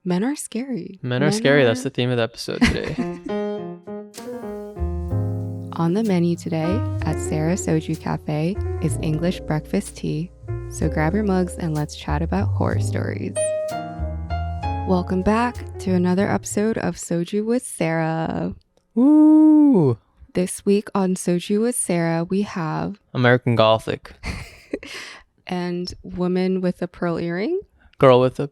Men are scary. Men are scary. That's the theme of the episode today. On the menu today at Sarah's Soju Cafe is English breakfast tea. So grab your mugs and let's chat about horror stories. Welcome back to another episode of Soju with Sarah. Woo! This week on Soju with Sarah, we have American Gothic. and woman with a pearl earring. Girl with a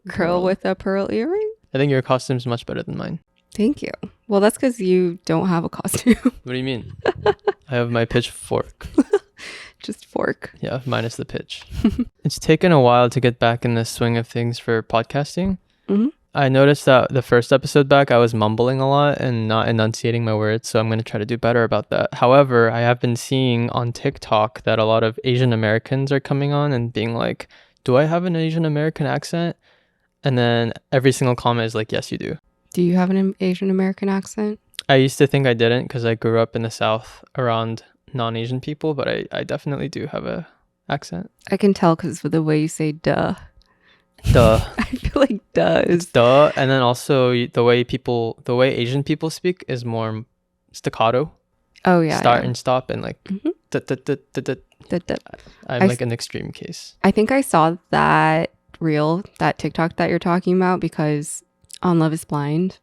pearl earring. I think your costume's much better than mine. Thank you. Well, that's because you don't have a costume. What do you mean? I have my pitchfork. Just fork. Yeah, minus the pitch. It's taken a while to get back in the swing of things for podcasting. Mm-hmm. I noticed that the first episode back, I was mumbling a lot and not enunciating my words, so I'm going to try to do better about that. However, I have been seeing on TikTok that a lot of Asian Americans are coming on and being like, do I have an Asian American accent? And then every single comment is like, yes, you do. Do you have an Asian American accent? I used to think I didn't because I grew up in the South around non-Asian people, but I definitely do have a accent. I can tell because of the way you say duh. Duh. I feel like duh is... Duh. And then also the way Asian people speak is more staccato. Oh, yeah. Start and stop and like... Mm-hmm. I'm like an extreme case. I think I saw that TikTok that you're talking about because on Love is Blind,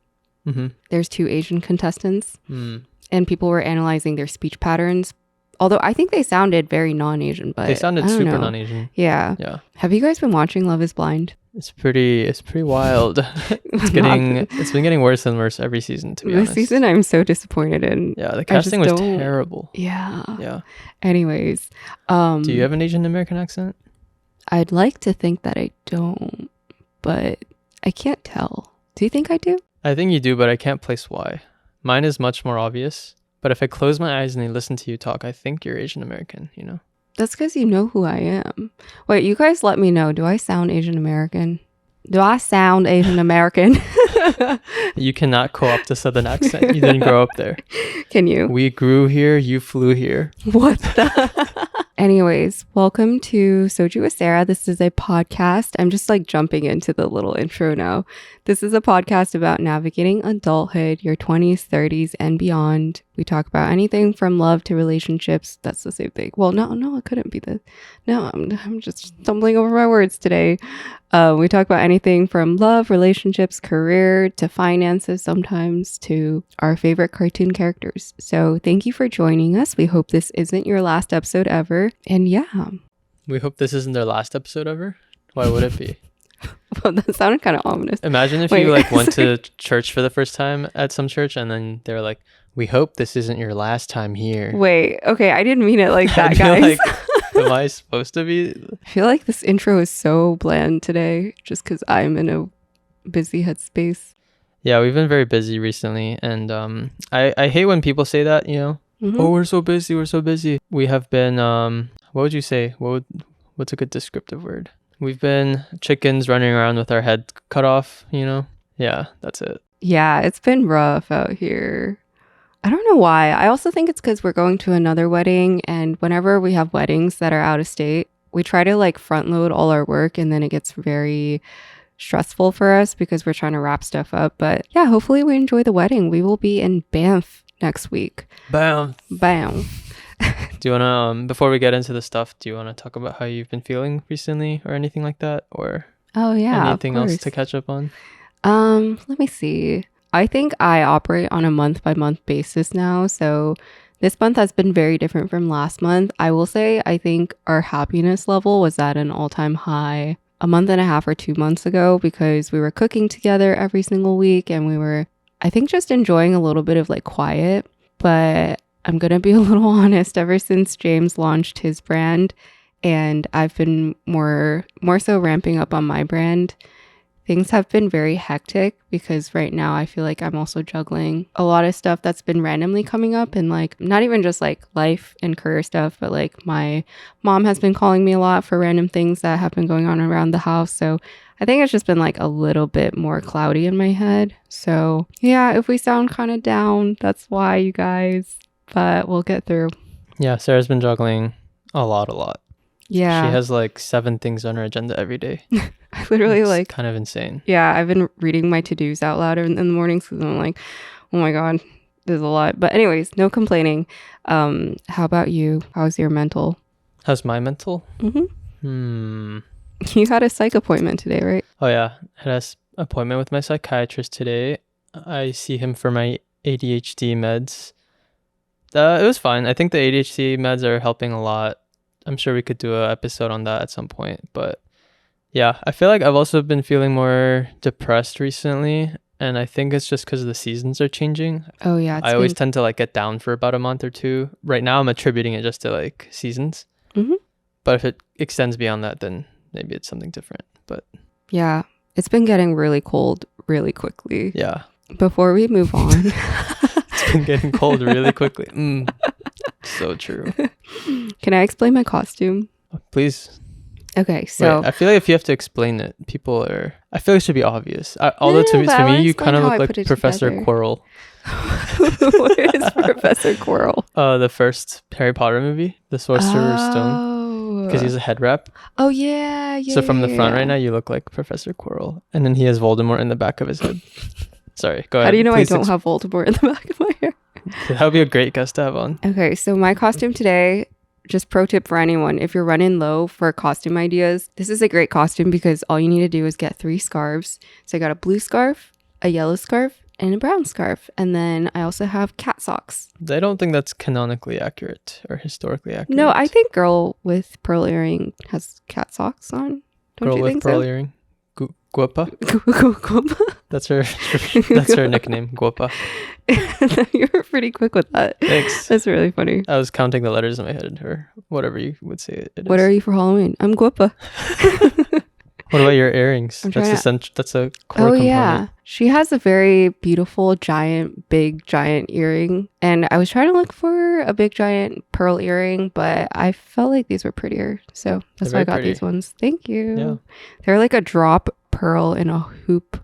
there's 2 Asian contestants and people were analyzing their speech patterns. Although I think they sounded very non-Asian, but they sounded super non-Asian. Yeah. Have you guys been watching Love is Blind? It's pretty wild. It's been getting worse and worse every season, to be honest. This season I'm so disappointed in. Yeah, the casting was terrible. Yeah. Anyways, do you have an Asian American accent? I'd like to think that I don't, but I can't tell. Do you think I do? I think you do, but I can't place why. Mine is much more obvious. But if I close my eyes and I listen to you talk, I think you're Asian American, you know? That's because you know who I am. Wait, you guys let me know. Do I sound Asian American? You cannot co-opt a Southern accent. You didn't grow up there. Can you? We grew here. You flew here. What the? Anyways, welcome to Soju with Sarah. This is a podcast. I'm just like jumping into the little intro now. This is a podcast about navigating adulthood, your 20s, 30s, and beyond. We talk about anything from love to relationships. That's the same thing. Well, no, it couldn't be the... No, I'm just stumbling over my words today. We talk about anything from love, relationships, career, to finances sometimes, to our favorite cartoon characters. So thank you for joining us. We hope this isn't your last episode ever. And yeah. We hope this isn't their last episode ever. Why would it be? Well, that sounded kind of ominous. Imagine if you like went to church for the first time at some church and then they were like, we hope this isn't your last time here. Wait, okay, I didn't mean it like that, guys. Am I supposed to be? I feel like this intro is so bland today just because I'm in a busy headspace. Yeah, we've been very busy recently. And I hate when people say that, you know? Mm-hmm. Oh, we're so busy. We have been, what would you say? What's a good descriptive word? We've been chickens running around with our head cut off, you know? Yeah, that's it. Yeah, it's been rough out here. I don't know why. I also think it's because we're going to another wedding, and whenever we have weddings that are out of state, we try to like front load all our work, and then it gets very stressful for us because we're trying to wrap stuff up. But yeah, hopefully we enjoy the wedding. We will be in Banff next week. Bam. Do you want to, before we get into the stuff, do you want to talk about how you've been feeling recently or anything like that? Or anything else to catch up on? Let me see. I think I operate on a month-by-month basis now. So this month has been very different from last month. I will say I think our happiness level was at an all-time high a month and a half or 2 months ago because we were cooking together every single week and we were, I think, just enjoying a little bit of like quiet. But I'm going to be a little honest, ever since James launched his brand and I've been more so ramping up on my brand, things have been very hectic because right now I feel like I'm also juggling a lot of stuff that's been randomly coming up and like not even just like life and career stuff, but like my mom has been calling me a lot for random things that have been going on around the house. So I think it's just been like a little bit more cloudy in my head. So yeah, if we sound kind of down, that's why, you guys. But we'll get through. Yeah, Sarah's been juggling a lot. Yeah. She has like 7 things on her agenda every day. I literally It's like, kind of insane. yeah, I've been reading my to-dos out loud in the mornings because I'm like, oh my God, there's a lot. But anyways, no complaining. How about you? How's your mental? How's my mental? You had a psych appointment today, right? Oh yeah, I had an appointment with my psychiatrist today. I see him for my ADHD meds. It was fine. I think the ADHD meds are helping a lot. I'm sure we could do an episode on that at some point. But yeah, I feel like I've also been feeling more depressed recently. And I think it's just because the seasons are changing. Oh yeah. I always tend to like get down for about a month or two. Right now I'm attributing it just to like seasons. But if it extends beyond that, then maybe it's something different. But yeah, it's been getting really cold really quickly. yeah. Before we move on. It's been getting cold really quickly. So true. Can I explain my costume? Please. Okay, so wait, I feel like if you have to explain it, I feel like it should be obvious. Although to me, you kind of look like Professor Quirrell. What is Professor Quirrell? The first Harry Potter movie, The Sorcerer's Stone, because he's a head wrap. Oh yeah. So from the front right now, you look like Professor Quirrell, and then he has Voldemort in the back of his head. Sorry, go ahead. How do you know Please I don't have Voldemort in the back of my hair? That would be a great guest to have on. Okay, so my costume today, just pro tip for anyone, if you're running low for costume ideas, this is a great costume because all you need to do is get 3 scarves. So I got a blue scarf, a yellow scarf, and a brown scarf. And then I also have cat socks. I don't think that's canonically accurate or historically accurate. No, I think girl with pearl earring has cat socks on. Don't girl you with think pearl so? earring? Guapa? Guapa? That's her nickname, Guapa. You were pretty quick with that. Thanks. That's really funny. I was counting the letters in my head, or whatever you would say it is. What are you for Halloween? I'm Guapa. What about your earrings? That's a core component. Yeah. She has a very beautiful, big, giant earring. And I was trying to look for a big, giant pearl earring, but I felt like these were prettier. So that's why I got these ones. Thank you. Yeah. They're like a drop pearl in a hoop,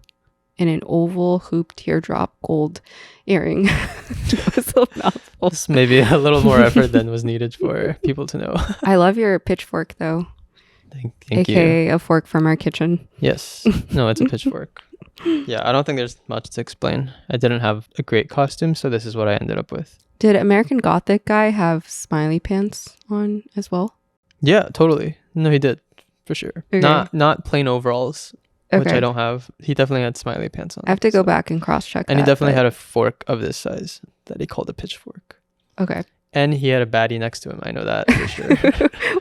in an oval hoop teardrop gold earring. It was a mouthful. This may be a little more effort than was needed for people to know. I love your pitchfork, though. Thank you. AKA a fork from our kitchen. Yes. No, it's a pitchfork. Yeah, I don't think there's much to explain. I didn't have a great costume, so this is what I ended up with. Did American Gothic guy have smiley pants on as well? Yeah, totally. No, he did. For sure. Okay. Not plain overalls, which I don't have. He definitely had smiley pants on. I have to go back and cross-check and he definitely had a fork of this size that he called a pitchfork. Okay. And he had a baddie next to him. I know that for sure.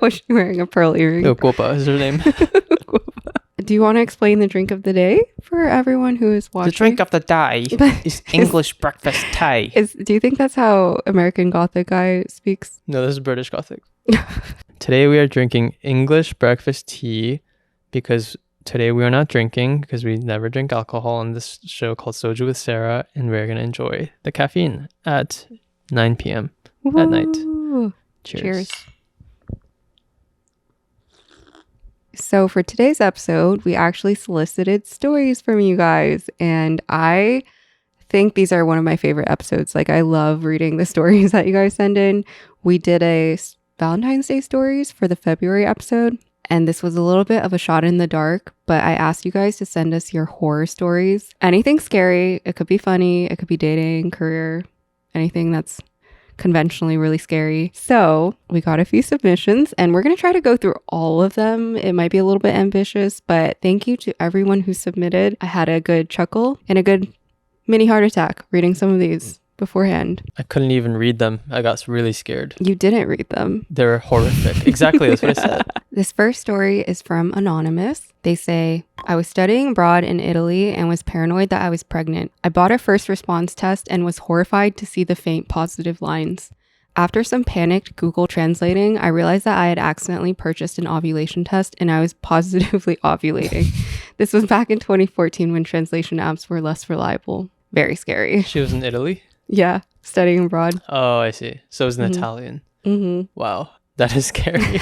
Was she wearing a pearl earring? No, Guapa is her name. Do you want to explain the drink of the day for everyone who is watching? The drink of the day is English breakfast tea. Do you think that's how American Gothic guy speaks? No, this is British Gothic. Today we are drinking English breakfast tea because today we are not drinking because we never drink alcohol on this show called Soju with Sarah, and we're going to enjoy the caffeine at 9 p.m. at night. Cheers. So for today's episode, we actually solicited stories from you guys, and I think these are one of my favorite episodes. Like, I love reading the stories that you guys send in. We did a Valentine's Day stories for the February episode, and this was a little bit of a shot in the dark, but I asked you guys to send us your horror stories. Anything scary. It could be funny. It could be dating, career, anything that's conventionally really scary. So we got a few submissions and we're going to try to go through all of them. It might be a little bit ambitious, but thank you to everyone who submitted. I had a good chuckle and a good mini heart attack reading some of these beforehand. I couldn't even read them. I got really scared. You didn't read them. They're horrific. Exactly. That's what I said. This first story is from Anonymous. They say, I was studying abroad in Italy and was paranoid that I was pregnant. I bought a first response test and was horrified to see the faint positive lines. After some panicked Google translating, I realized that I had accidentally purchased an ovulation test and I was positively ovulating. This was back in 2014 when translation apps were less reliable. Very scary. She was in Italy? Yeah, studying abroad. Oh, I see. So it was an Italian. Mm-hmm. Wow, that is scary.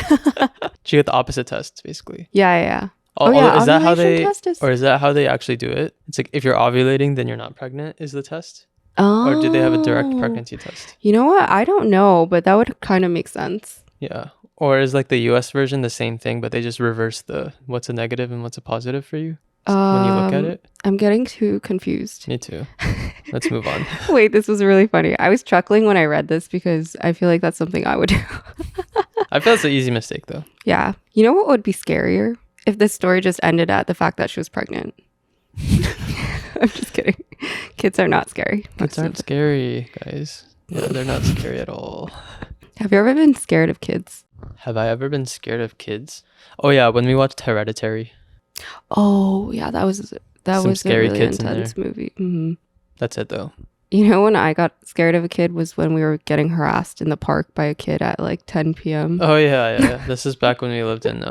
She got the opposite test, basically. Yeah. Is that how they, or is that how they actually do it? It's like if you're ovulating, then you're not pregnant. Is the test? Oh. Or do they have a direct pregnancy test? You know what? I don't know, but that would kind of make sense. Yeah. Or is like the US version the same thing, but they just reverse the what's a negative and what's a positive for you when you look at it? I'm getting too confused. Me too. Let's move on. Wait, this was really funny. I was chuckling when I read this because I feel like that's something I would do. I feel it's an easy mistake though. Yeah. You know what would be scarier? If this story just ended at the fact that she was pregnant. I'm just kidding. Kids are not scary. Kids aren't scary, guys. Yeah, they're not scary at all. Have you ever been scared of kids? Have I ever been scared of kids? Oh yeah, when we watched Hereditary. Oh, yeah, that was Some a scary really kids in intense movie. Mm-hmm. That's it though. You know, when I got scared of a kid was when we were getting harassed in the park by a kid at like 10 p.m. Oh yeah. This is back when we lived in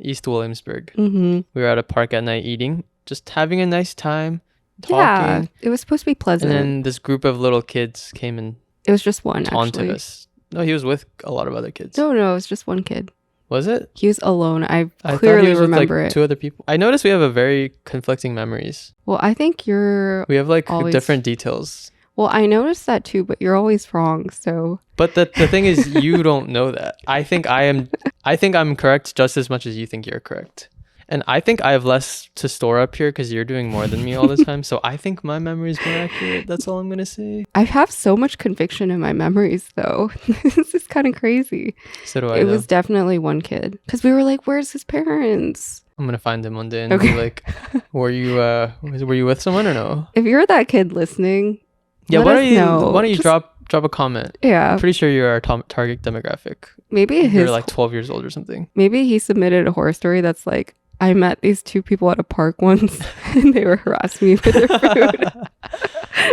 East Williamsburg. Mm-hmm. We were at a park at night eating, just having a nice time, Yeah, talking. it was supposed to be pleasant. And then this group of little kids came and It was just one, taunted actually. us. No, he was with a lot of other kids. No, it was just one kid. Was it? He was alone. I thought clearly he was remember with like it. 2 other people. I noticed we have a very conflicting memories. Well, I think you're... We have like Always- different details. Well, I noticed that too, but you're always wrong, so... But the thing is, you don't know that. I think I'm correct just as much as you think you're correct. And I think I have less to store up here because you're doing more than me all the time. So I think my memory is more accurate. That's all I'm going to say. I have so much conviction in my memories, though. This is kind of crazy. So do I. It was definitely one kid. Because we were like, where's his parents? I'm going to find him one day and Okay. be like, were you with someone or no? If you're that kid listening, Yeah, let why us don't you know. why don't you Just- drop a comment? Yeah, I'm pretty sure you're our target demographic. maybe You're like 12 years old or something. maybe he submitted a horror story that's like, I met these 2 people at a park once and they were harassing me for their food.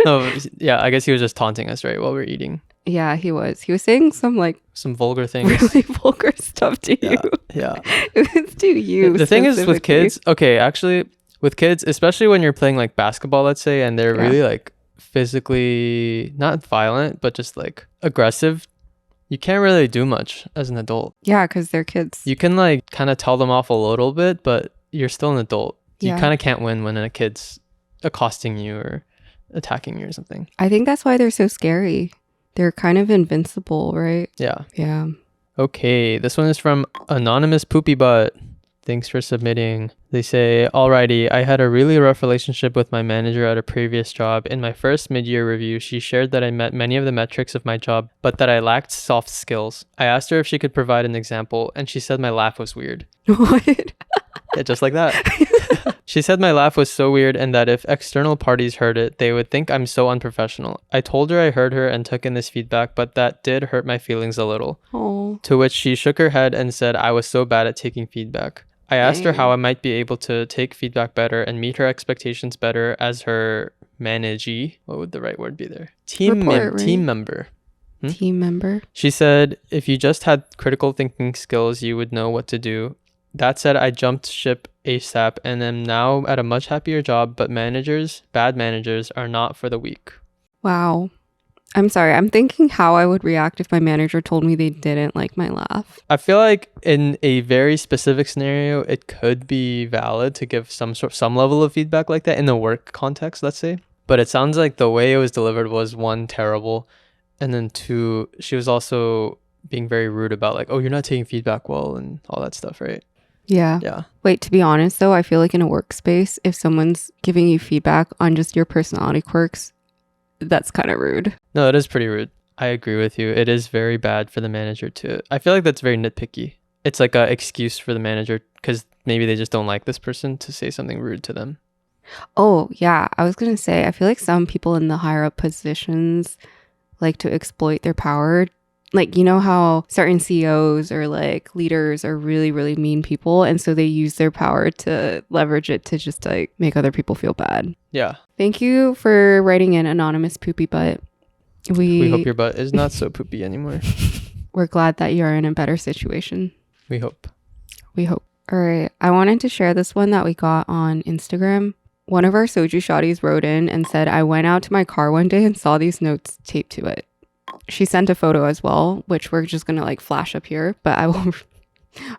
No, yeah, I guess he was just taunting us, right, while we're eating. Yeah, he was. He was saying some like Some vulgar things. really vulgar stuff to you. Yeah. It was to you. The thing is with specifically. kids, okay, actually with kids, especially when you're playing like basketball, let's say, and they're Yeah. really like physically not violent, but just like aggressive, you can't really do much as an adult. Yeah, because they're kids. You can like kind of tell them off a little bit, but you're still an adult. You Yeah. kind of can't win when a kid's accosting you or attacking you or something. I think that's why they're so scary. They're kind of invincible, right? Yeah. Yeah. Okay, this one is from Anonymous Poopy Butt. Thanks for submitting. They say, alrighty, I had a really rough relationship with my manager at a previous job. In my first mid-year review, she shared that I met many of the metrics of my job, but that I lacked soft skills. I asked her if she could provide an example, and she said my laugh was weird. What? Yeah, just like that. She said my laugh was so weird and that if external parties heard it, they would think I'm so unprofessional. I told her I heard her and took in this feedback, but that did hurt my feelings a little. Oh. To which she shook her head and said I was so bad at taking feedback. I asked her Dang. how I might be able to take feedback better and meet her expectations better as her managee. What would the right word be there? Team Right? member. Team member. She said, if you just had critical thinking skills, you would know what to do. That said, I jumped ship ASAP and am now at a much happier job, but bad managers, are not for the weak. Wow. I'm sorry. I'm thinking how I would react if my manager told me they didn't like my laugh. I feel like in a very specific scenario, it could be valid to give some level of feedback like that in the work context, let's say. But it sounds like the way it was delivered was 1, terrible, and then 2, she was also being very rude about like, oh, you're not taking feedback well and all that stuff, right? Yeah. Yeah. Wait, to be honest though, I feel like in a workspace, if someone's giving you feedback on just your personality quirks, that's kind of rude. No, it is pretty rude. I agree with you. It is very bad for the manager to... I feel like that's very nitpicky. It's like an excuse for the manager because maybe they just don't like this person to say something rude to them. Oh, yeah. I was going to say, I feel like some people in the higher up positions like to exploit their power. Like, you know how certain CEOs or like leaders are really, really mean people. And so they use their power to leverage it to just like make other people feel bad. Yeah. Thank you for writing in, Anonymous Poopy Butt. We hope your butt is not so poopy anymore. We're glad that you're in a better situation. We hope. We hope. All right. I wanted to share this one that we got on Instagram. One of our soju shotties wrote in and said, I went out to my car one day and saw these notes taped to it. She sent a photo as well, which we're just going to like flash up here, but I'm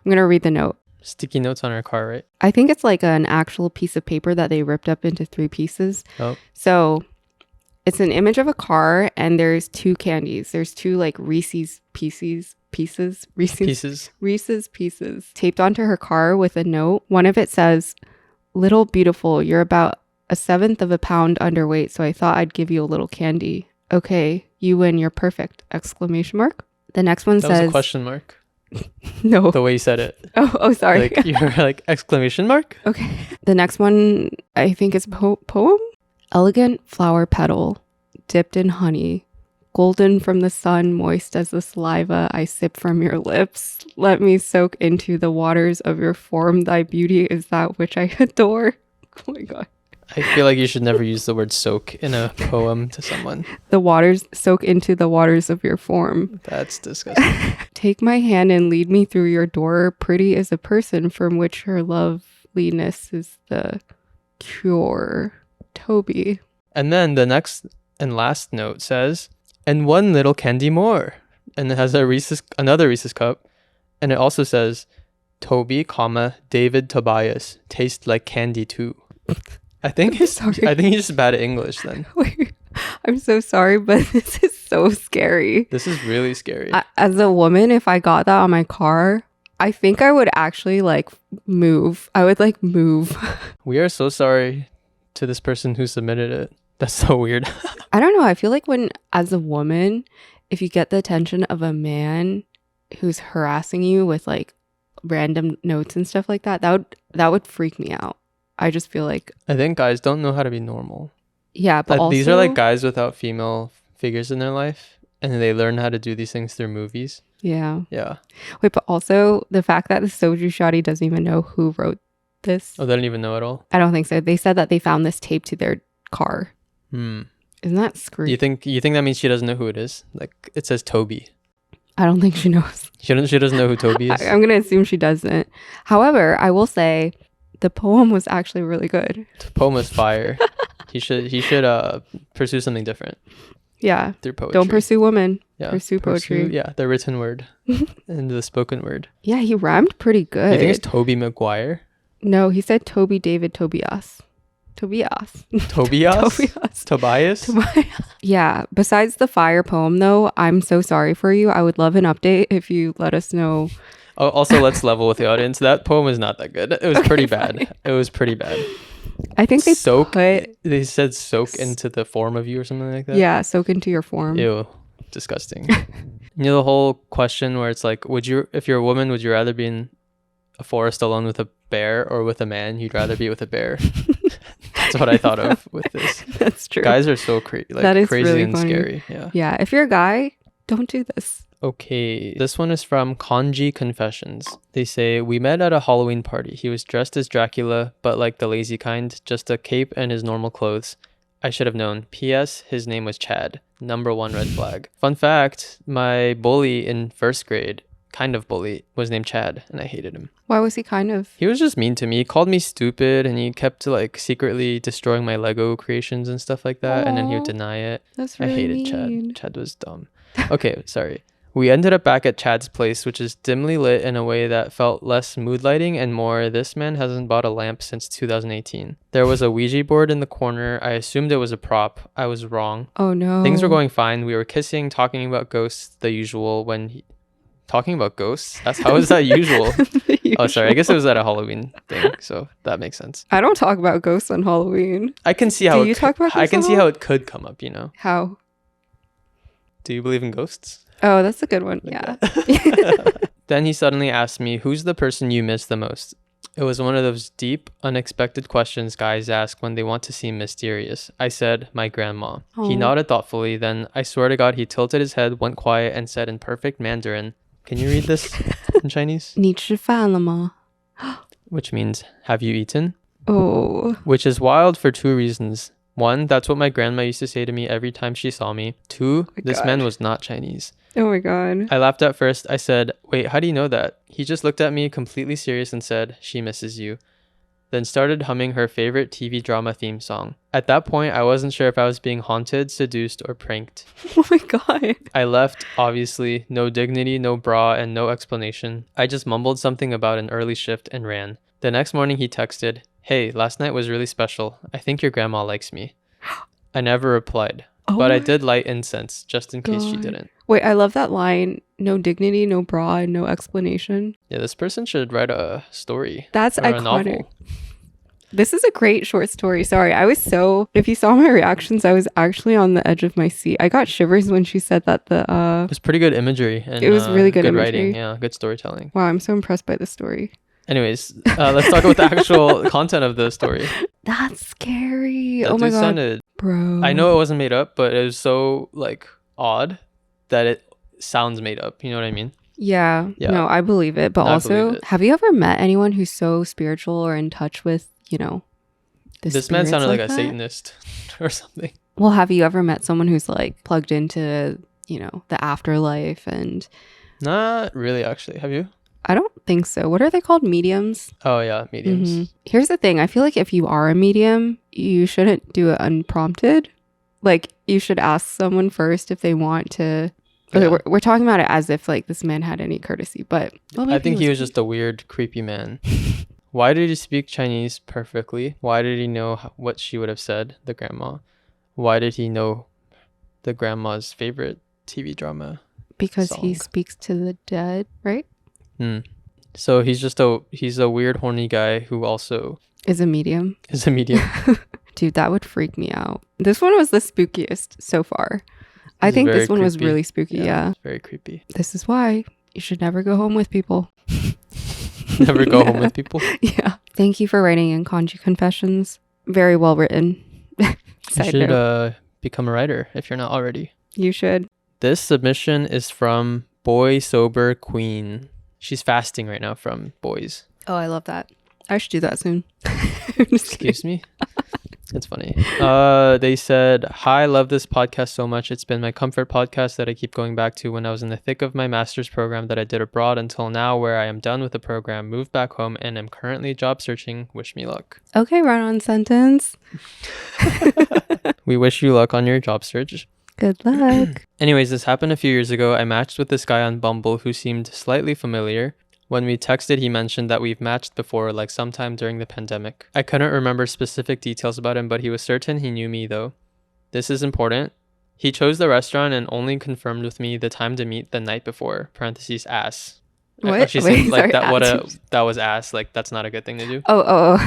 going to read the note. Sticky notes on our car, right? I think it's like an actual piece of paper that they ripped up into 3 pieces. Oh. So It's an image of a car, and there's two candies. There's two like Reese's Reese's pieces taped onto her car with a note. One of it says, "Little beautiful, you're about 1/7 of a pound underweight, so I thought I'd give you a little candy. Okay, you win, you're perfect!" Exclamation mark. The next one That was says a question mark. no. The way you said it. Oh, sorry. Like you were like exclamation mark? Okay. The next one I think is poem. Elegant flower petal dipped in honey, golden from the sun, moist as the saliva I sip from your lips. Let me soak into the waters of your form. Thy beauty is that which I adore. Oh my god. I feel like you should never use the word soak in a poem to someone. Soak into the waters of your form. That's disgusting. Take my hand and lead me through your door. Pretty is a person from which her loveliness is the cure. Toby. And then the next and last note says, "And one little candy more." And it has another Reese's cup. And it also says, "Toby, David Tobias, taste like candy too." I think he's just bad at English then. Wait, I'm so sorry, but this is so scary. This is really scary. As a woman, if I got that on my car, I think I would actually like move. I would like move. We are so sorry to this person who submitted it. That's so weird. I don't know. I feel like as a woman, if you get the attention of a man who's harassing you with like random notes and stuff like that, that would freak me out. I just feel like I think guys don't know how to be normal. Yeah, but also, these are like guys without female figures in their life, and they learn how to do these things through movies. Yeah. Yeah. Wait, but also the fact that the soju shawty doesn't even know who wrote this. Oh, they don't even know at all? I don't think so. They said that they found this tape to their car. Isn't that screwed? You think that means she doesn't know who it is? Like it says Toby. I don't think she knows. She doesn't know who Toby is. I'm gonna assume she doesn't. However, I will say the poem was actually really good. The poem was fire. He should pursue something different. Yeah. Through poetry. Don't pursue women. Yeah. Pursue poetry. Yeah, the written word and the spoken word. Yeah, he rhymed pretty good. You think it's Toby Maguire? No, he said Toby David Tobias. Tobias. Tobias? Yeah. Besides the fire poem, though, I'm so sorry for you. I would love an update if you let us know. Oh, also, let's level with the audience. That poem is not that good. It was pretty bad. It was pretty bad. I think they They said soak into the form of you or something like that. Yeah, soak into your form. Ew, disgusting. You know the whole question where it's like, if you're a woman, would you rather be in a forest alone with a bear or with a man? You'd rather be with a bear. That's what I thought of with this. That's true. Guys are so crazy really and funny. scary. Yeah. Yeah. If you're a guy, don't do this. Okay, this one is from Kanji Confessions. They say, "We met at a Halloween party. He was dressed as Dracula, but like the lazy kind, just a cape and his normal clothes. I should have known. P.S. His name was Chad. Number 1 red flag." Fun fact, my bully in first grade, was named Chad, and I hated him. Why was he kind of? He was just mean to me. He called me stupid, and he kept like secretly destroying my Lego creations and stuff like that, and then he would deny it. That's really I hated mean. Chad. Chad was dumb. Okay, sorry. We ended up back at Chad's place, which is dimly lit in a way that felt less mood lighting and more, this man hasn't bought a lamp since 2018. There was a Ouija board in the corner. I assumed it was a prop. I was wrong. Oh no. Things were going fine. We were kissing, talking about ghosts, the usual. Talking about ghosts? How is that usual? Oh, sorry. I guess it was at a Halloween thing, so that makes sense. I don't talk about ghosts on Halloween. I can see how I can see how it could come up, you know. How? Do you believe in ghosts? Oh, that's a good one. Yeah. Then he suddenly asked me, "Who's the person you miss the most?" It was one of those deep, unexpected questions guys ask when they want to seem mysterious. I said, "My grandma." Aww. He nodded thoughtfully, then I swear to God, he tilted his head, went quiet, and said in perfect Mandarin, "Can you read this in Chinese?" 你吃饭了吗? Which means, "Have you eaten?" Oh. Which is wild for 2 reasons. 1, that's what my grandma used to say to me every time she saw me. 2, this man was not Chinese. Oh my god. I laughed at first. I said, "Wait, how do you know that?" He just looked at me completely serious and said, "She misses you." Then started humming her favorite TV drama theme song. At that point, I wasn't sure if I was being haunted, seduced, or pranked. Oh my god. I left, obviously, no dignity, no bra, and no explanation. I just mumbled something about an early shift and ran. The next morning he texted, "Hey, last night was really special. I think your grandma likes me." I never replied. But I my did light incense just in case she God. didn't. Wait, I love that line. No dignity, no bra, and no explanation. Yeah, this person should write a story That's or a iconic. novel. This is a great short story. Sorry, if you saw my reactions, I was actually on the edge of my seat. I got shivers when she said that It was pretty good imagery and it was really good writing. imagery. Yeah, good storytelling. Wow, I'm so impressed by this story. Anyways, let's talk about the actual content of the story. That's scary. That Oh my dude God. sounded, Bro. I know it wasn't made up, but it was so like odd that it sounds made up. You know what I mean? Yeah. Yeah. No, I believe it. But I also, believe it. have you ever met anyone who's so spiritual or in touch with, the This man spirits sounded like a that? Satanist or something. Well, have you ever met someone who's like plugged into, the afterlife? And Not really, actually. Have you? I don't think so. What are they called? Mediums? Oh yeah, mediums. Mhm. Here's the thing. I feel like if you are a medium, you shouldn't do it unprompted. Like, you should ask someone first if they want to. Okay, Yeah. we're talking about it as if like this man had any courtesy, but I think he was just a weird, creepy man. Why did he speak Chinese perfectly? Why did he know what she would have said, the grandma? Why did he know the grandma's favorite TV drama? because he song. speaks to the dead, right? So he's a weird, horny guy who also Is a medium. is a medium. Dude, that would freak me out. This one was the spookiest so far. I It's think very this one was creepy. really spooky. Yeah. It's very creepy. This is why you should never go home with people. Never go home with people. Yeah. Thank you for writing in Kanji Confessions. Very well written. You Side should note. become a writer if you're not already. You should. This submission is from Boy Sober Queen. She's fasting right now from boys. Oh, I love that. I should do that soon. I'm just kidding. Excuse me? It's funny. They said, "Hi, love this podcast so much. It's been my comfort podcast that I keep going back to when I was in the thick of my master's program that I did abroad until now where I am done with the program, moved back home, and am currently job searching. Wish me luck." Okay, run-on sentence. We wish you luck on your job search. Good luck. Anyways, this happened a few years ago. I matched with this guy on Bumble who seemed slightly familiar. When we texted, he mentioned that we've matched before, like sometime during the pandemic. I couldn't remember specific details about him, but he was certain he knew me though. This is important. He chose the restaurant and only confirmed with me the time to meet the night before, parentheses ass. What? She's Wait, saying like sorry, that was ass, like that's not a good thing to do. Oh.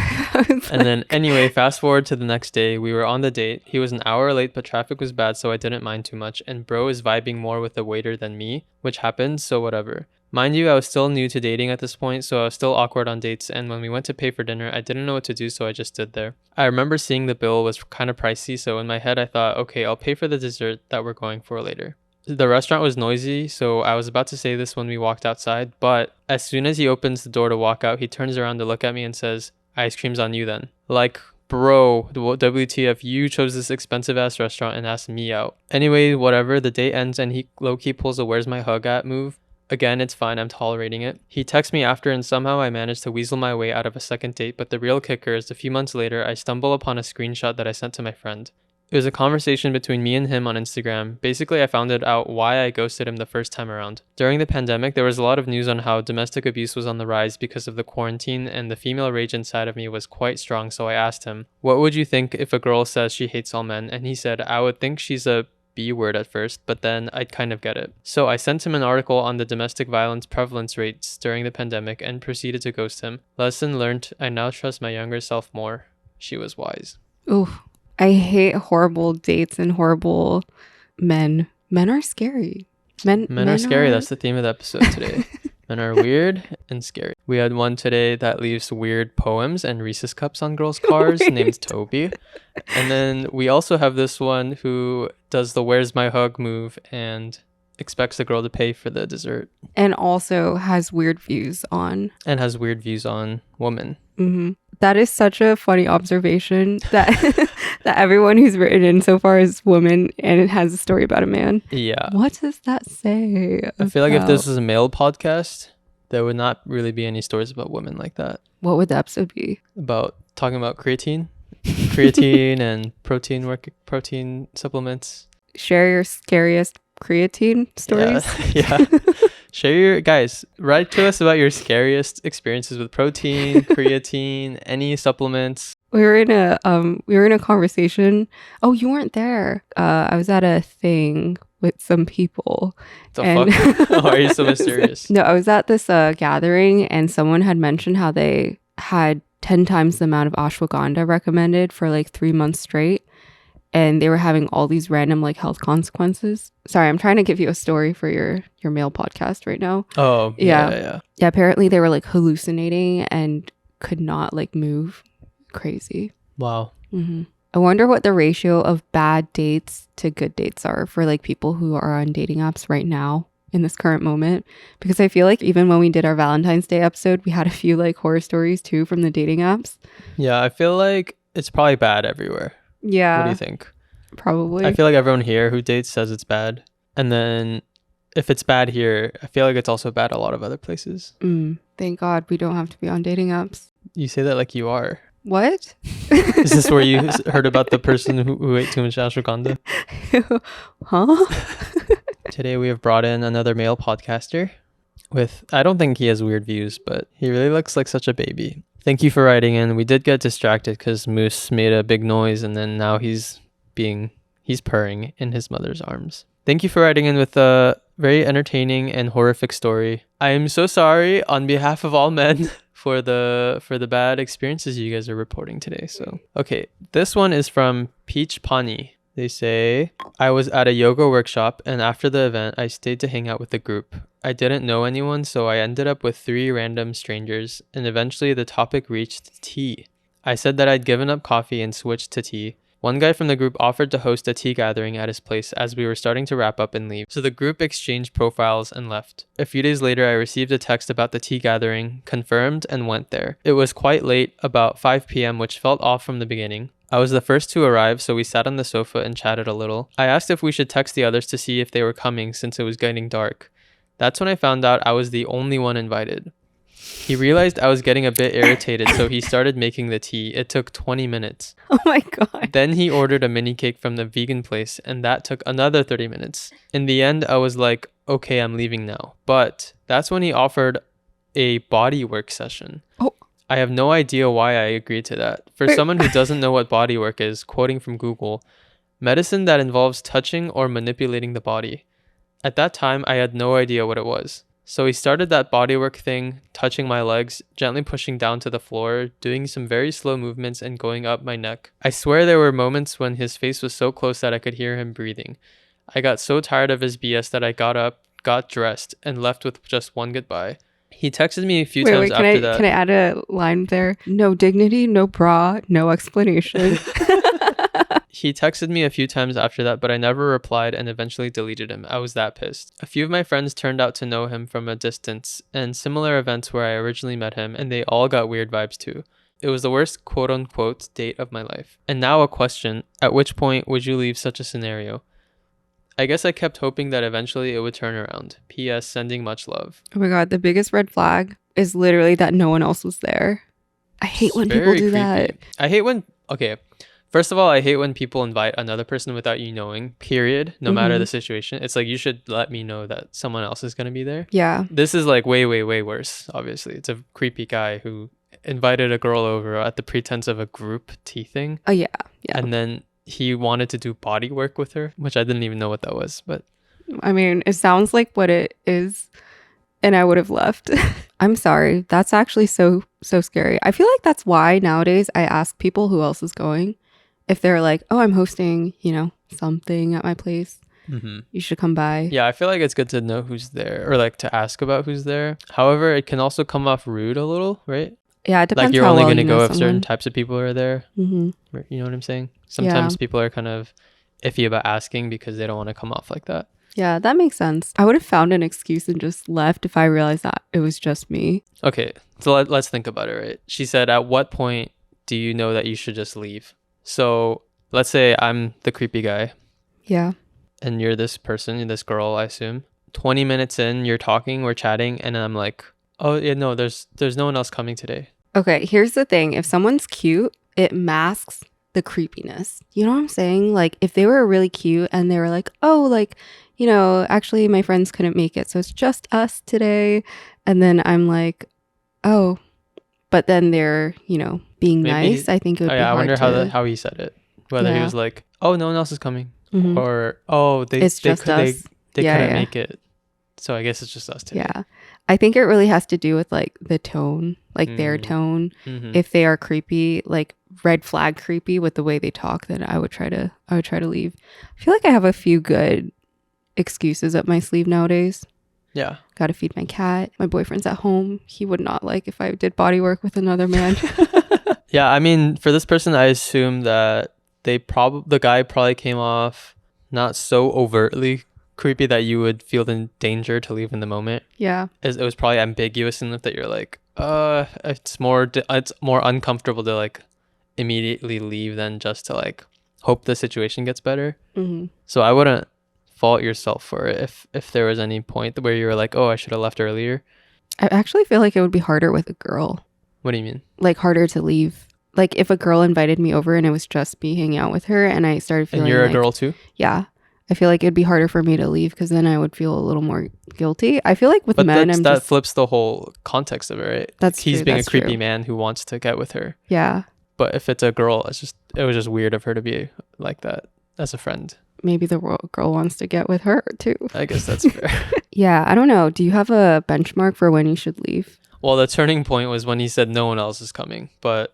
And then anyway, fast forward to the next day, we were on the date. He was an hour late, but traffic was bad, so I didn't mind too much. And bro is vibing more with the waiter than me, which happened, so whatever. Mind you, I was still new to dating at this point, so I was still awkward on dates, and when we went to pay for dinner, I didn't know what to do, so I just stood there. I remember seeing the bill was kind of pricey, so in my head I thought, okay, I'll pay for the dessert that we're going for later. The restaurant was noisy, so I was about to say this when we walked outside, but as soon as he opens the door to walk out, he turns around to look at me and says, "Ice cream's on you then." Like, bro, WTF, you chose this expensive ass restaurant and asked me out. Anyway, whatever, the date ends and he low-key pulls a "where's my hug at" move. Again, it's fine, I'm tolerating it. He texts me after and somehow I managed to weasel my way out of a second date, but the real kicker is a few months later, I stumble upon a screenshot that I sent to my friend. It was a conversation between me and him on Instagram. Basically, I found out why I ghosted him the first time around. During the pandemic, there was a lot of news on how domestic abuse was on the rise because of the quarantine, and the female rage inside of me was quite strong, so I asked him, "What would you think if a girl says she hates all men?" And he said, "I would think she's a B word at first, but then I'd kind of get it." So I sent him an article on the domestic violence prevalence rates during the pandemic and proceeded to ghost him. Lesson learned, I now trust my younger self more. She was wise. Ooh, I hate horrible dates and horrible men. Men are scary. Men are scary. That's the theme of the episode today. Men are weird and scary. We had one today that leaves weird poems and Reese's cups on girls' cars named Toby. And then we also have this one who does the "where's my hug" move and expects the girl to pay for the dessert. And also has weird views on. And has weird views on women. Mm-hmm. That is such a funny observation that that everyone who's written in so far is woman and it has a story about a man. Yeah. What does that say? I feel like if this was a male podcast, there would not really be any stories about women like that. What would the episode be? About talking about creatine and protein supplements. Share your scariest creatine stories. Yeah. Write to us about your scariest experiences with protein, creatine, any supplements. We were in a conversation. Oh, you weren't there. I was at a thing with some people. The And fuck? Why are you so mysterious? No, I was at this gathering and someone had mentioned how they had 10 times the amount of ashwagandha recommended for like 3 months straight. And they were having all these random like health consequences. Sorry, I'm trying to give you a story for your male podcast right now. Oh, yeah. Yeah, apparently they were like hallucinating and could not like move. Crazy. Wow. I wonder what the ratio of bad dates to good dates are for like people who are on dating apps right now in this current moment. Because I feel like even when we did our Valentine's Day episode, we had a few like horror stories too from the dating apps. Yeah, I feel like it's probably bad everywhere. Yeah. What do you think? Probably. I feel like everyone here who dates says it's bad. And then if it's bad here, I feel like it's also bad a lot of other places. Thank God we don't have to be on dating apps. You say that like you are. What? Is this where you heard about the person who ate too much ashwagandha? Huh? Today we have brought in another male podcaster with, I don't think he has weird views, but he really looks like such a baby. Thank you for writing in. We did get distracted because Moose made a big noise and then now he's purring in his mother's arms. Thank you for writing in with a very entertaining and horrific story. I am so sorry on behalf of all men for the bad experiences you guys are reporting today. So, okay, this one is from Peach Pani. They say, I was at a yoga workshop and after the event, I stayed to hang out with the group. I didn't know anyone, so I ended up with 3 random strangers and eventually the topic reached tea. I said that I'd given up coffee and switched to tea. One guy from the group offered to host a tea gathering at his place as we were starting to wrap up and leave. So the group exchanged profiles and left. A few days later, I received a text about the tea gathering, confirmed, and went there. It was quite late, about 5 p.m., which felt off from the beginning. I was the first to arrive, so we sat on the sofa and chatted a little. I asked if we should text the others to see if they were coming since it was getting dark. That's when I found out I was the only one invited. He realized I was getting a bit irritated, so he started making the tea. It took 20 minutes. Oh my God. Then he ordered a mini cake from the vegan place, and that took another 30 minutes. In the end, I was like, okay, I'm leaving now. But that's when he offered a body work session. Oh. I have no idea why I agreed to that. For someone who doesn't know what body work is, quoting from Google, medicine that involves touching or manipulating the body. At that time, I had no idea what it was. So he started that bodywork thing, touching my legs, gently pushing down to the floor, doing some very slow movements and going up my neck. I swear there were moments when his face was so close that I could hear him breathing. I got so tired of his BS that I got up, got dressed, and left with just one goodbye. He texted me a few times after that. Can I add a line there? No dignity, no bra, no explanation. He texted me a few times after that, but I never replied and eventually deleted him. I was that pissed. A few of my friends turned out to know him from a distance and similar events where I originally met him, and they all got weird vibes too. It was the worst quote-unquote date of my life. And now a question, at which point would you leave such a scenario? I guess I kept hoping that eventually it would turn around. P.S. Sending much love. Oh my God, the biggest red flag is literally that no one else was there. I hate when people do that. I hate when, okay, first of all, I hate when people invite another person without you knowing, period, no matter the situation. It's like, you should let me know that someone else is going to be there. Yeah. This is like way, way, way worse, obviously. It's a creepy guy who invited a girl over at the pretense of a group tea thing. Oh, yeah. Yeah. And then he wanted to do body work with her, which I didn't even know what that was. But I mean, it sounds like what it is, and I would have left. I'm sorry. That's actually so scary. I feel like that's why nowadays I ask people who else is going. If they're like, oh, I'm hosting, something at my place, you should come by. Yeah, I feel like it's good to know who's there or like to ask about who's there. However, it can also come off rude a little, right? Yeah, it depends. Like you're how only well going to you go know if certain types of people are there. You know what I'm saying? Sometimes people are kind of iffy about asking because they don't want to come off like that. Yeah, that makes sense. I would have found an excuse and just left if I realized that it was just me. Okay, so let's think about it, right? She said, at what point do you know that you should just leave? So let's say I'm the creepy guy. Yeah. And you're this person, this girl, I assume. 20 minutes in, you're talking, we're chatting, and I'm like, oh, yeah, no, there's no one else coming today. Okay, here's the thing. If someone's cute, it masks the creepiness. You know what I'm saying? Like if they were really cute and they were like, oh, like, you know, actually my friends couldn't make it, so it's just us today. And then I'm like, oh, but then they're, you know, being Maybe. nice. I think it would Oh be yeah, I hard wonder to, how he said it. Whether he yeah. was like, "Oh, no one else is coming," Hmm. or "Oh, It's just us. they Yeah, couldn't yeah, make it, so I guess it's just us today." yeah. I think it really has to do with like the tone, like their Mm. tone. Mm-hmm. If they are creepy, like red flag creepy with the way they talk, then I would try to leave. I feel like I have a few good excuses up my sleeve nowadays. Yeah. Got to feed my cat. My boyfriend's at home. He would not like if I did body work with another man. Yeah, I mean, for this person, I assume that the guy probably came off not so overtly creepy that you would feel the danger to leave in the moment. Yeah. It was probably ambiguous enough that you're like, it's more uncomfortable to like immediately leave than just to like hope the situation gets better. Hmm. So I wouldn't fault yourself for it if there was any point where you were like, oh, I should have left earlier. I actually feel like it would be harder with a girl. What do you mean? Like harder to leave. Like if a girl invited me over and it was just me hanging out with her and I started feeling And you're like, a girl too? yeah, I feel like it'd be harder for me to leave because then I would feel a little more guilty. I feel like with But men, that flips the whole context of it, right? That's He's true, being that's a creepy true. man who wants to get with her. Yeah, But if it's a girl, it was just weird of her to be like that as a friend. maybe the girl wants to get with her too. I guess that's fair. Yeah, I don't know. Do you have a benchmark for when you should leave? Well, the turning point was when he said no one else is coming. But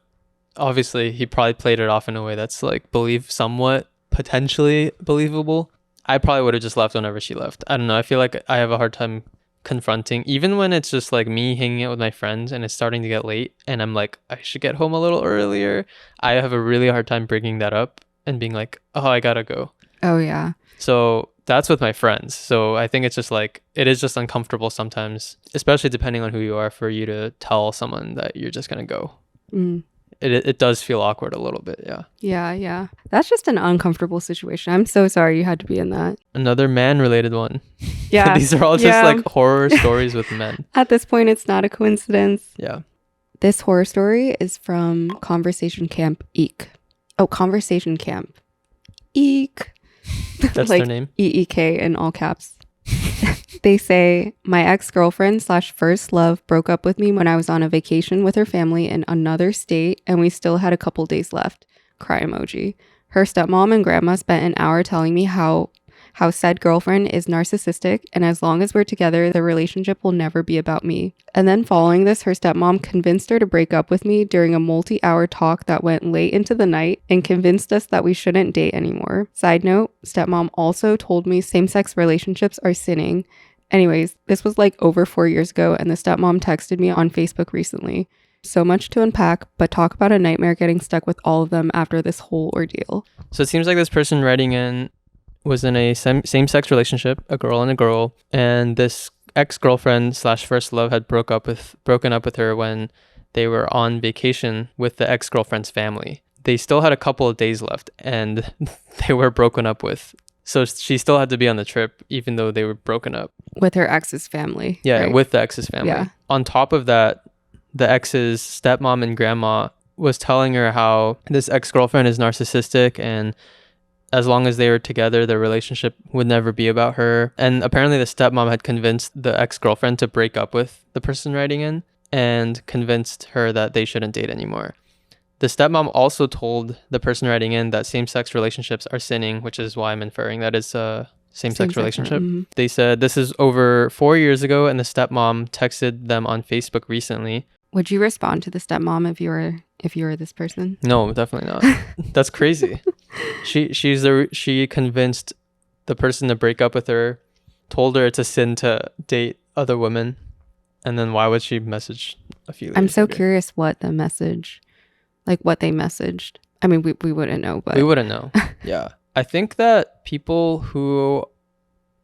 obviously, he probably played it off in a way that's like somewhat potentially believable. I probably would have just left whenever she left. I don't know. I feel like I have a hard time confronting, even when it's just like me hanging out with my friends and it's starting to get late and I'm like, I should get home a little earlier. I have a really hard time bringing that up and being like, oh, I gotta go. Oh, yeah. So that's with my friends. So I think it's just like, it is just uncomfortable sometimes, especially depending on who you are, for you to tell someone that you're just going to go. Mm. It does feel awkward a little bit. Yeah. Yeah, yeah. That's just an uncomfortable situation. I'm so sorry you had to be in that. Another man related one. Yeah. These are all just like horror stories with men. At this point, it's not a coincidence. Yeah. This horror story is from Conversation Camp Eek. Oh, Conversation Camp Eek. That's like their name. EEK in all caps. They say, my ex-girlfriend / first love broke up with me when I was on a vacation with her family in another state and we still had a couple days left. Cry emoji. Her stepmom and grandma spent an hour telling me how said girlfriend is narcissistic and as long as we're together, the relationship will never be about me. And then following this, her stepmom convinced her to break up with me during a multi-hour talk that went late into the night and convinced us that we shouldn't date anymore. Side note, stepmom also told me same-sex relationships are sinning. Anyways, this was like over 4 years ago and the stepmom texted me on Facebook recently. So much to unpack, but talk about a nightmare getting stuck with all of them after this whole ordeal. So it seems like this person writing in was in a same-sex relationship, a girl and a girl, and this ex-girlfriend / first love had broken up with her when they were on vacation with the ex-girlfriend's family. They still had a couple of days left and they were broken up with. So she still had to be on the trip even though they were broken up. With her ex's family. Yeah, right? with the ex's family. Yeah. On top of that, the ex's stepmom and grandma was telling her how this ex-girlfriend is narcissistic and as long as they were together, their relationship would never be about her. And apparently the stepmom had convinced the ex-girlfriend to break up with the person writing in and convinced her that they shouldn't date anymore. The stepmom also told the person writing in that same-sex relationships are sinning, which is why I'm inferring that it's a same-sex relationship. Mm-hmm. They said this is over 4 years ago and the stepmom texted them on Facebook recently. Would you respond to the stepmom if you were this person? No, definitely not. That's crazy. She convinced the person to break up with her, told her it's a sin to date other women, and then why would she message a few years I'm so later? curious what they messaged. I mean, we wouldn't know, but We wouldn't know. Yeah. I think that people who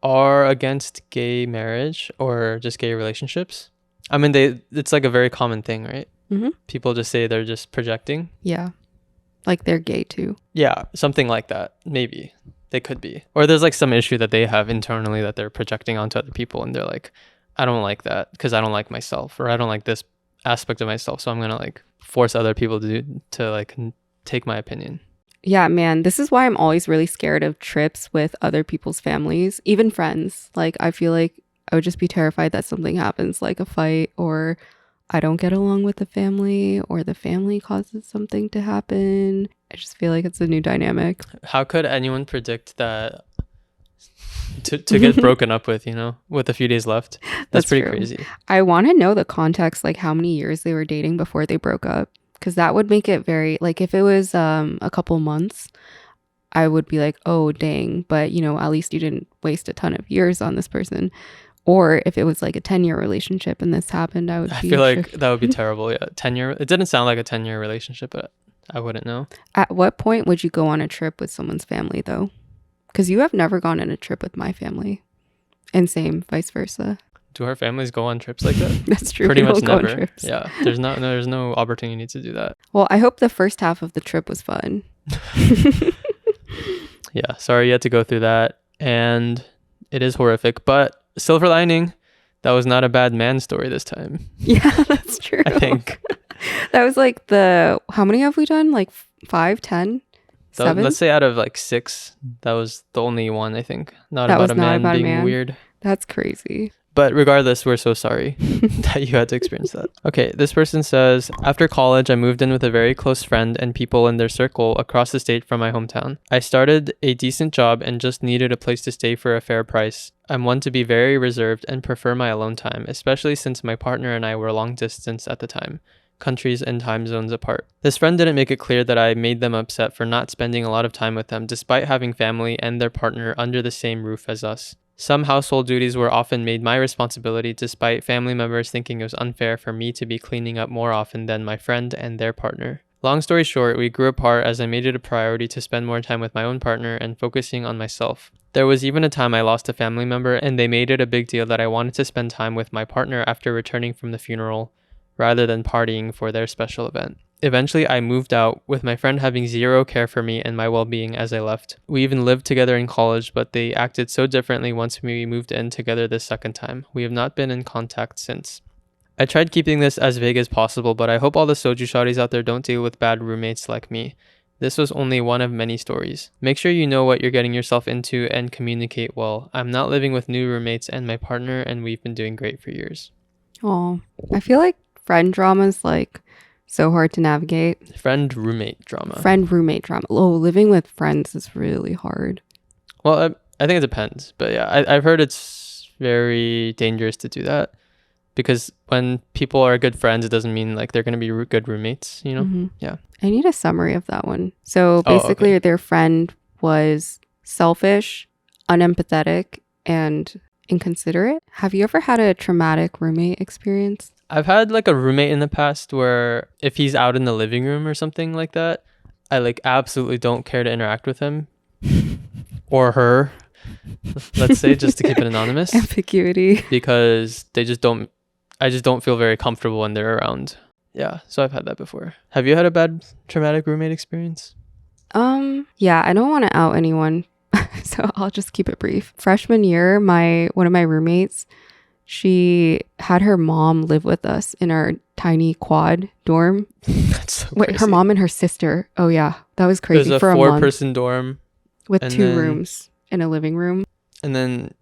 are against gay marriage or just gay relationships, I mean, it's like a very common thing, right? Mm-hmm. People just say they're just projecting. Yeah, like they're gay too. Yeah, something like that. Maybe they could be. Or there's like some issue that they have internally that they're projecting onto other people and they're like, I don't like that because I don't like myself, or I don't like this aspect of myself, so I'm going to like force other people to like take my opinion. Yeah, man, this is why I'm always really scared of trips with other people's families, even friends. Like, I feel like I would just be terrified that something happens, like a fight, or I don't get along with the family, or the family causes something to happen. I just feel like it's a new dynamic. How could anyone predict that to get broken up with, with a few days left? That's pretty true. crazy. I want to know the context, like how many years they were dating before they broke up, because that would make it very, like if it was a couple months, I would be like, oh, dang. But, at least you didn't waste a ton of years on this person. Or if it was like a 10-year relationship and this happened, I feel like that would be terrible. Yeah. 10-year. It didn't sound like a 10-year relationship, but I wouldn't know. At what point would you go on a trip with someone's family, though? Because you have never gone on a trip with my family. And same, vice versa. Do our families go on trips like that? That's true. Pretty much never. Yeah. There's no opportunity to do that. Well, I hope the first half of the trip was fun. Yeah. Sorry you had to go through that. And it is horrific. But silver lining, that was not a bad man story this time. Yeah, that's true. I think. That was like how many have we done? Like 5, 10, 7? Let's say out of like 6, that was the only one, I think. Not about a man being weird. That's crazy. But regardless, we're so sorry that you had to experience that. Okay, this person says, after college, I moved in with a very close friend and people in their circle across the state from my hometown. I started a decent job and just needed a place to stay for a fair price. I'm one to be very reserved and prefer my alone time, especially since my partner and I were long distance at the time, countries and time zones apart. This friend didn't make it clear that I made them upset for not spending a lot of time with them, despite having family and their partner under the same roof as us. Some household duties were often made my responsibility, despite family members thinking it was unfair for me to be cleaning up more often than my friend and their partner. Long story short, we grew apart as I made it a priority to spend more time with my own partner and focusing on myself. There was even a time I lost a family member and they made it a big deal that I wanted to spend time with my partner after returning from the funeral, rather than partying for their special event. Eventually, I moved out, with my friend having zero care for me and my well-being as I left. We even lived together in college, but they acted so differently once we moved in together this second time. We have not been in contact since. I tried keeping this as vague as possible, but I hope all the soju shotties out there don't deal with bad roommates like me. This was only one of many stories. Make sure you know what you're getting yourself into and communicate well. I'm not living with new roommates and my partner, and we've been doing great for years. Oh, I feel like friend drama is like so hard to navigate. Friend roommate drama. Oh, living with friends is really hard. Well, I think it depends, but yeah, I've heard it's very dangerous to do that, because when people are good friends, it doesn't mean like they're going to be good roommates, Mm-hmm. Yeah. I need a summary of that one. So basically, their friend was selfish, unempathetic, and inconsiderate. Have you ever had a traumatic roommate experience? I've had like a roommate in the past where if he's out in the living room or something like that, I like absolutely don't care to interact with him or her, let's say, just to keep it anonymous. Ambiguity. Because I just don't feel very comfortable when they're around. Yeah, so I've had that before. Have you had a bad traumatic roommate experience? Yeah, I don't want to out anyone, so I'll just keep it brief. Freshman year, one of my roommates, she had her mom live with us in our tiny quad dorm. That's so Wait, crazy. her mom and her sister. Oh yeah, that was crazy. It was a 4-person dorm with 2 rooms and a living room. And then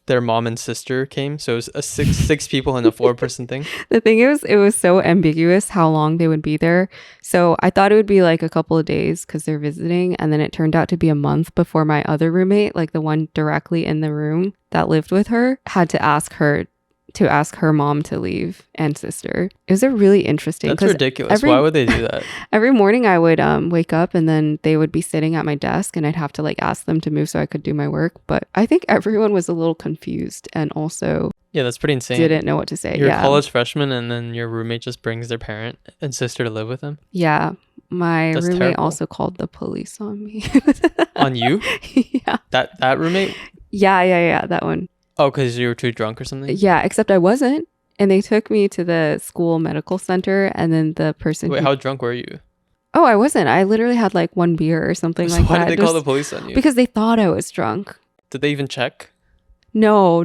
their mom and sister came, so it was a six people in a 4-person thing. The thing is, it was so ambiguous how long they would be there. So I thought it would be like a couple of days because they're visiting, and then it turned out to be a month before my other roommate, like the one directly in the room that lived with her, had to ask her mom to leave and sister. It was a really interesting. That's ridiculous. Why would they do that? Every morning I would wake up and then they would be sitting at my desk and I'd have to like ask them to move so I could do my work. But I think everyone was a little confused and also that's pretty insane. Didn't know what to say. You're a college freshman and then your roommate just brings their parent and sister to live with them. Yeah. My That's roommate terrible. also called the police on me. On you? Yeah. That roommate? Yeah, that one. Oh, because you were too drunk or something? Yeah, except I wasn't. And they took me to the school medical center and then the person... Wait, how drunk were you? Oh, I wasn't. I literally had like 1 beer or something So like that. why did they call the police on you? Because they thought I was drunk. Did they even check? No.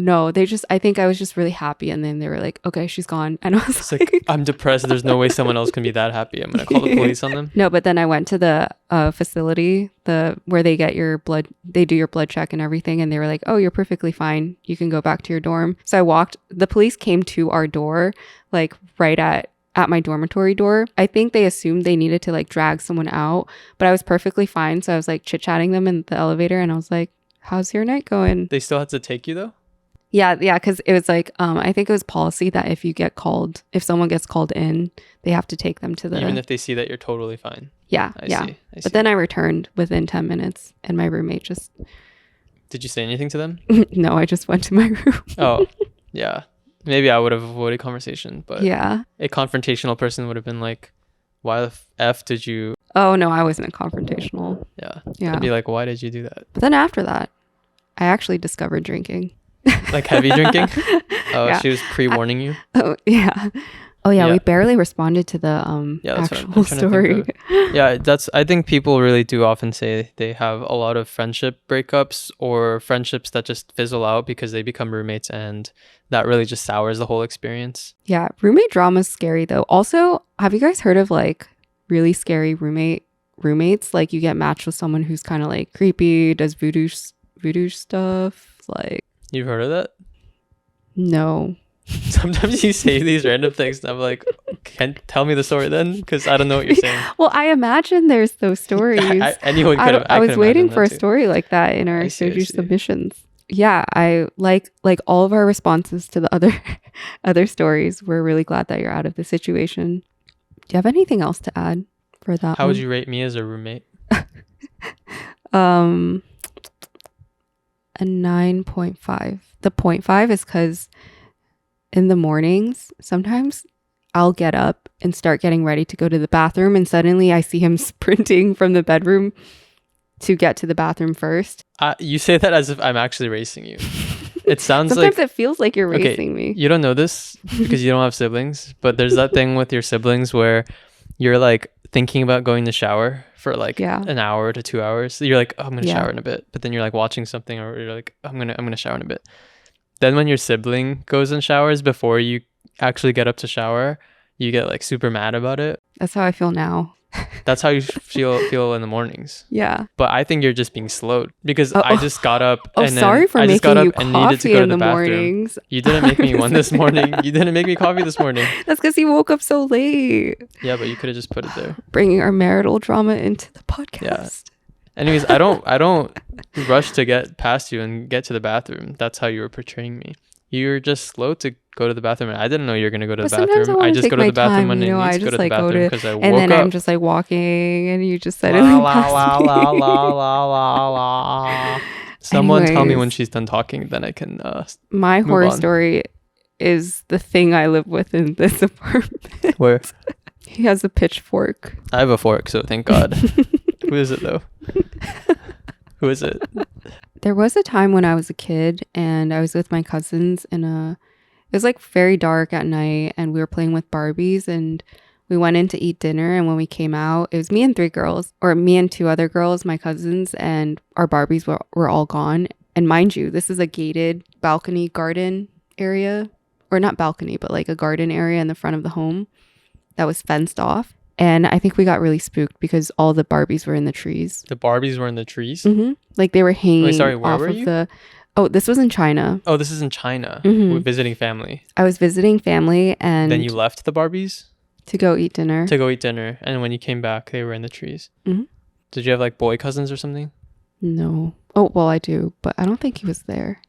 I think I was just really happy. And then they were like, okay, she's gone. And I was It's like, I'm depressed. There's no way someone else can be that happy. I'm going to call the police on them. No, but then I went to the facility, where they get your blood, they do your blood check and everything. And they were like, oh, you're perfectly fine. You can go back to your dorm. So the police came to our door, like right at my dormitory door. I think they assumed they needed to like drag someone out, but I was perfectly fine. So I was like chit-chatting them in the elevator and I was like, how's your night going? They still had to take you though? Yeah, because it was like, I think it was policy that if someone gets called in, they have to take them to the... Even if they see that you're totally fine. Yeah, I see. But then I returned within 10 minutes and my roommate just... Did you say anything to them? No, I just went to my room. Oh, yeah. Maybe I would have avoided conversation, but yeah, a confrontational person would have been like, why the F did you... Oh, no, I wasn't confrontational. Yeah. Yeah. I'd be like, why did you do that? But then after that, I actually discovered drinking. Like heavy drinking? Oh, Yeah. she was pre-warning you? Oh, yeah. Oh, yeah, Yeah. we barely responded to the That's what actual I'm trying to story. think of. Yeah, I think people really do often say they have a lot of friendship breakups or friendships that just fizzle out because they become roommates, and that really just sours the whole experience. Yeah, roommate drama is scary though. Also, have you guys heard of like really scary roommates? Like you get matched with someone who's kind of like creepy, does voodoo stuff. Like, You've heard of that? no. Sometimes you say these random things and I'm like, tell me the story then, because I don't know what you're saying. Well, I imagine there's those stories. Anyone could have. I was could waiting imagine for a that too. story like that in our I see. soju submissions. Yeah, I like all of our responses to the other stories. We're really glad that you're out of the situation. Do you have anything else to add for that? How would you rate me as a roommate? A 9.5. The 0.5 is because in the mornings, sometimes I'll get up and start getting ready to go to the bathroom, and suddenly I see him sprinting from the bedroom to get to the bathroom first. You say that as if I'm actually racing you. It sounds Sometimes like it feels like you're racing me. you don't know this because you don't have siblings, but there's that thing with your siblings where you're like thinking about going to shower for like an hour to 2 hours. So you're like, oh, I'm gonna shower in a bit, but then you're like watching something, or you're like, I'm gonna shower in a bit. Then when your sibling goes and showers before you actually get up to shower, you get like super mad about it. That's how I feel now. That's how you feel in the mornings. Yeah. But I think you're just being slowed because I just got up and sorry for I just making got you up and needed to coffee go to in the the bathroom. mornings. You didn't make me one this morning. You didn't make me coffee this morning. That's because he woke up so late. Yeah, but you could have just put it there. Bringing our marital drama into the podcast. Yeah. Anyways, I don't rush to get past you and get to the bathroom. That's how you were portraying me. You're just slow to go to the bathroom. I didn't know you were going to go to the bathroom. I just go to the bathroom when I need to go to the bathroom because I woke up. And then I'm just like walking and you just suddenly pass me. Someone tell me when she's done talking, then I can my move horror on. story is the thing I live with in this apartment. Where? He has a pitchfork. I have a fork, so thank God. Who is it though? Who is it? There was a time when I was a kid and I was with my cousins it was like very dark at night and we were playing with Barbies and we went in to eat dinner, and when we came out, it was me and 3 girls, or me and 2 other girls, my cousins, and our Barbies were all gone. And mind you, this is a gated balcony garden area, or not balcony, but like a garden area in the front of the home that was fenced off. And I think we got really spooked because all the Barbies were in the trees. The Barbies were in the trees? Mm-hmm. Like they were hanging where off were of you? Oh, this was in China. Oh, this is in China. Mhm. We're visiting family. I was visiting family and Then you left the Barbies to go eat dinner. to go eat dinner. And when you came back, they were in the trees. Mhm. Did you have like boy cousins or something? No. Oh, well, I do, but I don't think he was there.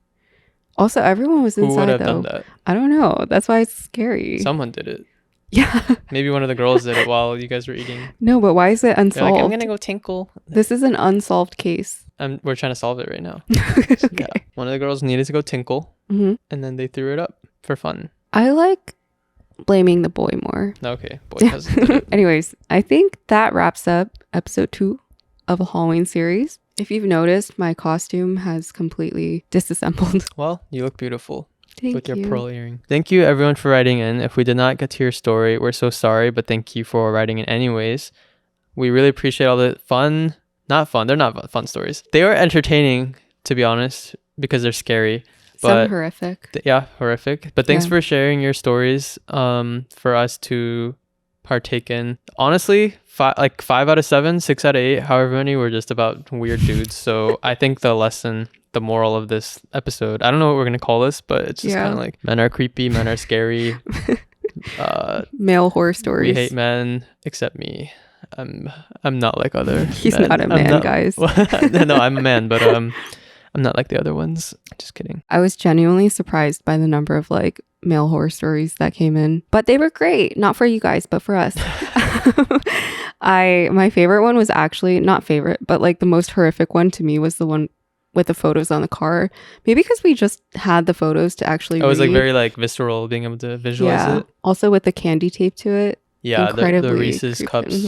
Also, everyone was inside Who would have though. done that? I don't know. That's why it's scary. Someone did it. Yeah. Maybe one of the girls did it while you guys were eating. No, but why is it They're unsolved? like, I'm going to go tinkle. This is an unsolved case. We're trying to solve it right now. Okay. Yeah. One of the girls needed to go tinkle, hmm and then they threw it up for fun. I like blaming the boy more. Okay, boy cousins did it. Anyways, I think that wraps up episode 2 of a Halloween series. If you've noticed, my costume has completely disassembled. Well, you look beautiful. Thank with your you. pearl earring. Thank you everyone for writing in. If we did not get to your story, we're so sorry, but thank you for writing in anyways. We really appreciate all the they're not fun stories. They are entertaining, to be honest, because they're scary, Some horrific. Yeah, horrific. But thanks Yeah. for sharing your stories for us to partake in. Honestly, 5 out of 7, 6 out of 8, however many, were just about weird dudes. So I think the moral of this episode, I don't know what we're gonna call this, but it's just kind of like men are creepy, men are scary. Male horror stories. We hate men, except me. I'm not like other. He's men. not a man, guys. No, I'm a man, but I'm not like the other ones. Just kidding. I was genuinely surprised by the number of like male horror stories that came in, but they were great. Not for you guys, but for us. My favorite one was actually not favorite, but like the most horrific one to me was the one with the photos on the car. Maybe because we just had the photos to actually It was like very like visceral, being able to visualize it. Also with the candy tape to it. Yeah, the Incredibly Reese's creepy. cups.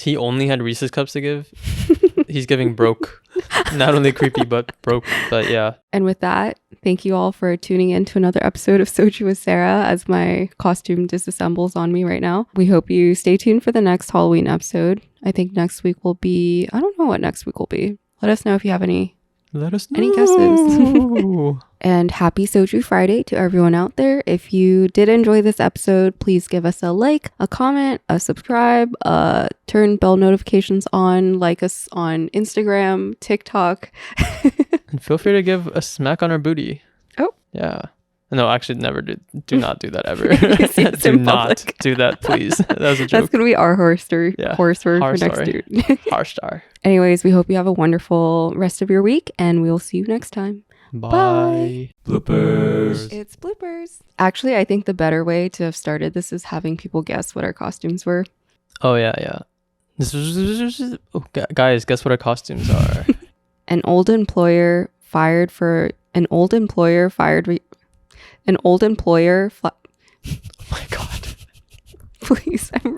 He only had Reese's cups to give. He's giving broke. Not only creepy, but broke. But yeah. And with that, thank you all for tuning in to another episode of Soju with Sarah as my costume disassembles on me right now. We hope you stay tuned for the next Halloween episode. I think next week will be, I don't know what next week will be. Let us know if you have any guesses. And happy Soju Friday to everyone out there. If you did enjoy this episode, please give us a like, a comment, a subscribe, turn bell notifications on, like us on Instagram, TikTok. And feel free to give a smack on our booty. Oh. Yeah. No, actually, never do not do that ever. Do not do that, please. That was a joke. That's going to be our horror story, Yeah. horror story Horror for next story. dude. Harsh star. Anyways, we hope you have a wonderful rest of your week and we'll see you next time. Bye. Bloopers. It's bloopers. Actually, I think the better way to have started this is having people guess what our costumes were. Oh, yeah. Guys, guess what our costumes are? An old employer fired. Oh my God. Please, I'm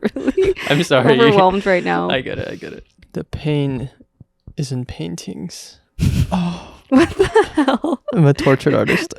sorry. overwhelmed right now. I get it. The pain is in paintings. Oh. What the hell? I'm a tortured artist.